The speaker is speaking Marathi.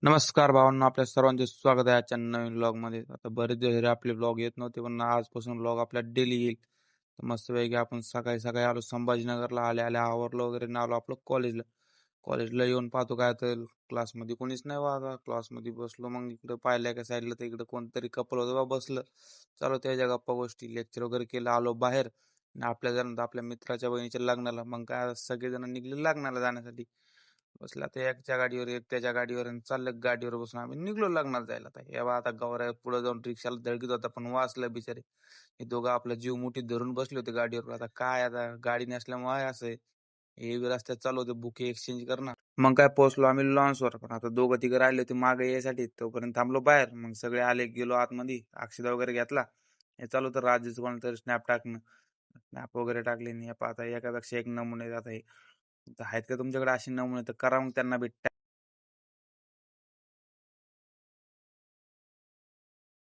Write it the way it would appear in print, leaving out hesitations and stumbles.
नमस्कार भावांनो, आपल्या सर्वांचे स्वागत आहे आजच्या नवीन व्लॉगमध्ये. आता बरेच दिवस झाले आपले व्लॉग येत नव्हते, पण आजपासून व्लॉग आपल्या डेली येईल. तर मस्तपैकी आपण सकाळी सकाळी आलो संभाजीनगरला. आल्या आल्या आवरलं वगैरे आणि आलो आपलं कॉलेजला. कॉलेजला येऊन पाहतो काय तर क्लासमध्ये कोणीच नाही बघा. क्लासमध्ये बसलो, मग इकडं पाहिलं एका साईडला तर इकडं कोणतरी कपल होतं बा बसलं. चालू त्याच्या गप्पा गोष्टी, लेक्चर वगैरे केलं, आलो बाहेर. आणि आपल्या जण आपल्या मित्राच्या बहिणीच्या लग्नाला, मग काय सगळेजण निघले लग्नाला जाण्यासाठी. बसला ते एकच्या गाडीवर एक त्याच्या गाडीवर आणि चाललं गाडीवर बसून आम्ही निघलो लग्नाला जायला. आता हे बा आता गौऱ्या पुढे जाऊन रिक्षाला धडकीत होता, पण वाचलं बिचारे. हे दोघं आपला जीव मुठीत धरून बसले होते गाडीवर. आता काय, आता गाडी नसल्यामुळे असं आहे. हे बी रस्त्यात चालू होते बुके एक्सचेंज करणार. मग काय पोहोचलो आम्ही लॉन्सवर. पण आता दोघं तिघं राहिले होते मागे यायसाठी, तोपर्यंत थांबलो बाहेर. मग सगळे आले, गेलो आतमध्ये, अक्षदा वगैरे घेतला. हे चालू होतं राजेश कोणतरी स्नॅप टाकणं. स्नॅप वगैरे टाकले आणि हे पाहता एकापेक्षा एक नमुने. आता हे आहेत का तुमच्याकडे असे नमुने, तर करा मग त्यांना भेट.